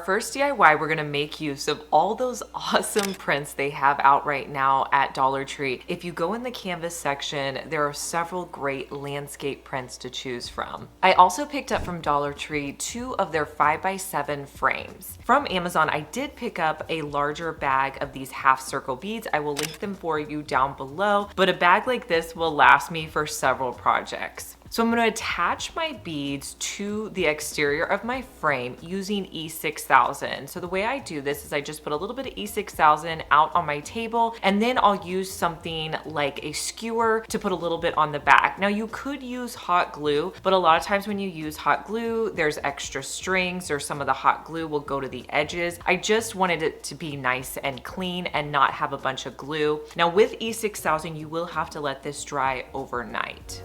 first DIY, we're gonna make use of all those awesome prints they have out right now at Dollar Tree. If you go in the canvas section, there are several great landscape prints to choose from. I also picked up from Dollar Tree 2 of their 5x7 frames. From Amazon, I did pick up a larger bag of these half circle beads. I will link them for you down below, but a bag like this will last me for several projects. So I'm going to attach my beads to the exterior of my frame using E6000. So the way I do this is I just put a little bit of E6000 out on my table, and then I'll use something like a skewer to put a little bit on the back. Now you could use hot glue, but a lot of times when you use hot glue, there's extra strings or some of the hot glue will go to the edges. I just wanted it to be nice and clean and not have a bunch of glue. Now with E6000, you will have to let this dry overnight.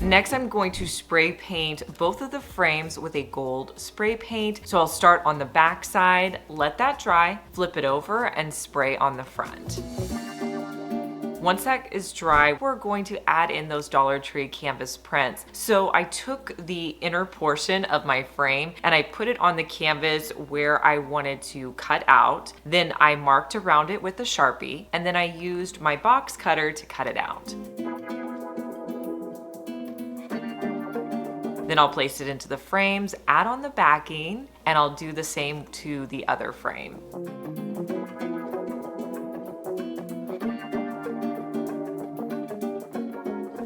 Next, I'm going to spray paint both of the frames with a gold spray paint. So I'll start on the back side, let that dry, flip it over, and spray on the front. Once that is dry, we're going to add in those Dollar Tree canvas prints. So I took the inner portion of my frame and I put it on the canvas where I wanted to cut out. Then I marked around it with a Sharpie, and then I used my box cutter to cut it out. Then I'll place it into the frames, add on the backing, and I'll do the same to the other frame.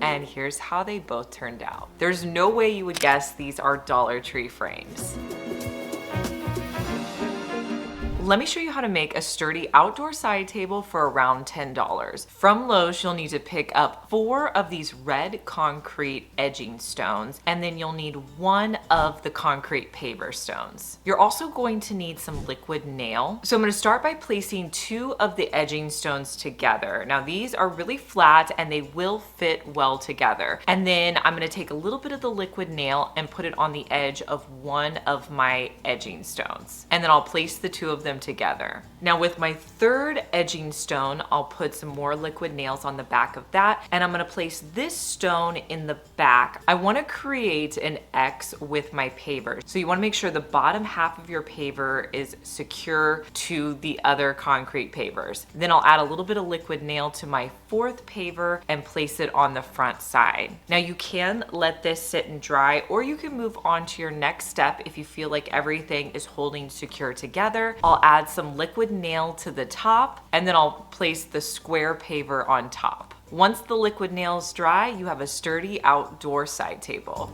And here's how they both turned out. There's no way you would guess these are Dollar Tree frames. Let me show you how to make a sturdy outdoor side table for around $10. From Lowe's, you'll need to pick up 4 of these red concrete edging stones, and then you'll need 1 of the concrete paver stones. You're also going to need some liquid nail. So I'm going to start by placing 2 of the edging stones together. Now these are really flat and they will fit well together. And then I'm going to take a little bit of the liquid nail and put it on the edge of 1 of my edging stones. And then I'll place the 2 of them together. Now with my 3rd edging stone, I'll put some more liquid nails on the back of that, and I'm going to place this stone in the back. I want to create an X with my paver. So you want to make sure the bottom half of your paver is secure to the other concrete pavers. Then I'll add a little bit of liquid nail to my 4th paver and place it on the front side. Now you can let this sit and dry, or you can move on to your next step if you feel like everything is holding secure together. I'll add some liquid nail to the top, and then I'll place the square paver on top. Once the liquid nail is dry, you have a sturdy outdoor side table.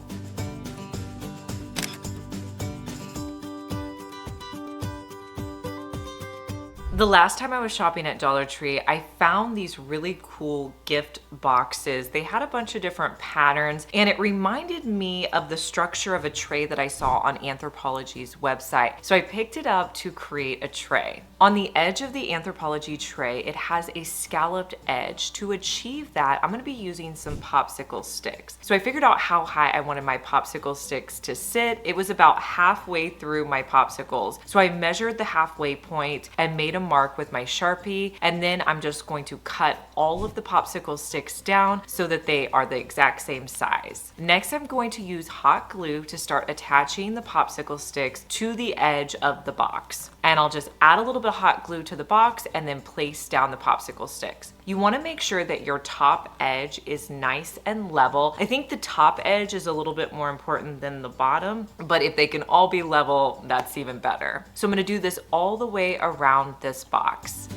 The last time I was shopping at Dollar Tree, I found these really cool gift boxes. They had a bunch of different patterns, and it reminded me of the structure of a tray that I saw on Anthropologie's website. So I picked it up to create a tray. On the edge of the Anthropologie tray, it has a scalloped edge. To achieve that, I'm going to be using some popsicle sticks. So I figured out how high I wanted my popsicle sticks to sit. It was about halfway through my popsicles. So I measured the halfway point and made a mark with my Sharpie, and then I'm just going to cut all of the popsicle sticks down so that they are the exact same size. Next, I'm going to use hot glue to start attaching the popsicle sticks to the edge of the box. And I'll just add a little bit of hot glue to the box and then place down the popsicle sticks. You want to make sure that your top edge is nice and level. I think the top edge is a little bit more important than the bottom, but if they can all be level, that's even better. So I'm going to do this all the way around this box.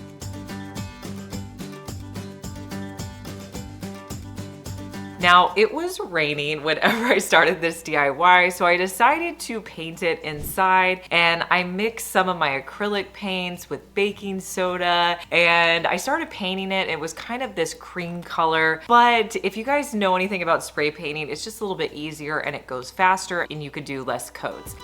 Now, it was raining whenever I started this DIY, so I decided to paint it inside, and I mixed some of my acrylic paints with baking soda, and I started painting it. It was kind of this cream color, but if you guys know anything about spray painting, it's just a little bit easier and it goes faster and you could do less coats.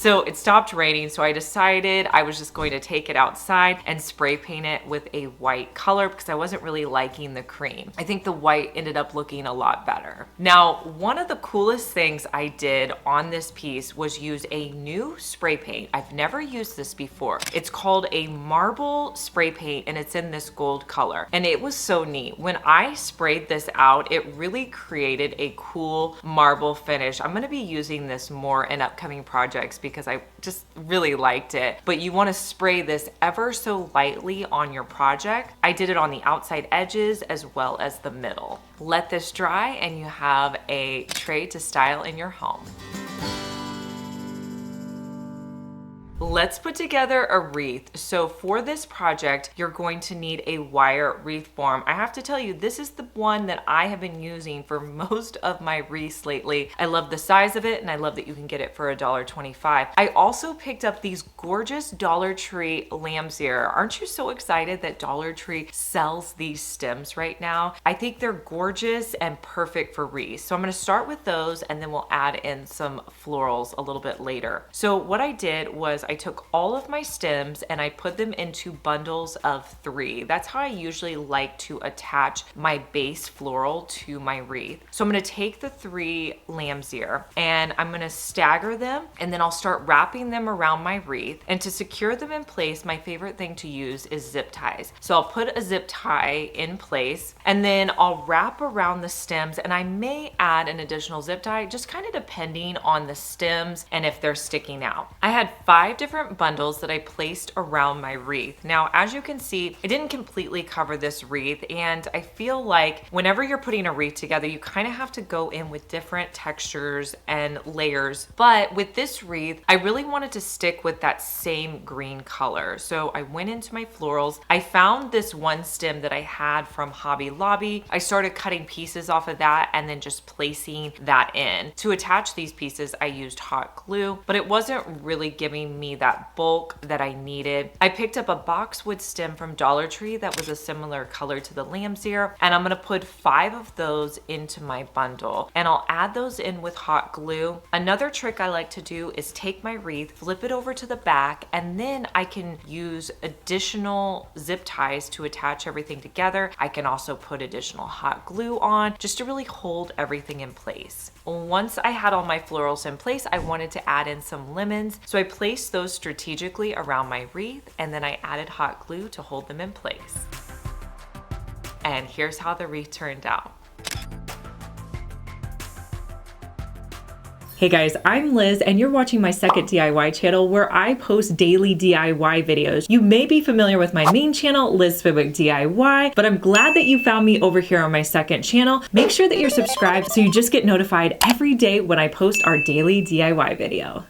So it stopped raining, so I decided I was just going to take it outside and spray paint it with a white color because I wasn't really liking the cream. I think the white ended up looking a lot better. Now, one of the coolest things I did on this piece was use a new spray paint. I've never used this before. It's called a marble spray paint and it's in this gold color. And it was so neat. When I sprayed this out, it really created a cool marble finish. I'm gonna be using this more in upcoming projects because I just really liked it. But you wanna spray this ever so lightly on your project. I did it on the outside edges as well as the middle. Let this dry and you have a tray to style in your home. Let's put together a wreath. So for this project, you're going to need a wire wreath form. I have to tell you, this is the one that I have been using for most of my wreaths lately. I love the size of it and I love that you can get it for $1.25. I also picked up these gorgeous Dollar Tree lamb's ear. Aren't you so excited that Dollar Tree sells these stems right now? I think they're gorgeous and perfect for wreaths. So I'm gonna start with those and then we'll add in some florals a little bit later. So what I did was I took all of my stems and I put them into bundles of 3. That's how I usually like to attach my base floral to my wreath. So I'm gonna take the 3 lamb's ear and I'm gonna stagger them and then I'll start wrapping them around my wreath. And to secure them in place, my favorite thing to use is zip ties. So I'll put a zip tie in place and then I'll wrap around the stems and I may add an additional zip tie, just kind of depending on the stems and if they're sticking out. I had 5 different bundles that I placed around my wreath. Now, as you can see, I didn't completely cover this wreath, and I feel like whenever you're putting a wreath together, you kind of have to go in with different textures and layers. But with this wreath, I really wanted to stick with that same green color. So I went into my florals. I found this one stem that I had from Hobby Lobby. I started cutting pieces off of that and then just placing that in. To attach these pieces, I used hot glue, but it wasn't really giving me that bulk that I needed. I picked up a boxwood stem from Dollar Tree that was a similar color to the lamb's ear, and I'm gonna put 5 of those into my bundle, and I'll add those in with hot glue. Another trick I like to do is take my wreath, flip it over to the back, and then I can use additional zip ties to attach everything together. I can also put additional hot glue on just to really hold everything in place. Once I had all my florals in place, I wanted to add in some lemons, so I placed those strategically around my wreath and then I added hot glue to hold them in place. And here's how the wreath turned out. Hey guys, I'm Liz and you're watching my second DIY channel where I post daily DIY videos. You may be familiar with my main channel, Liz Fenwick DIY, but I'm glad that you found me over here on my second channel. Make sure that you're subscribed so you just get notified every day when I post our daily DIY video.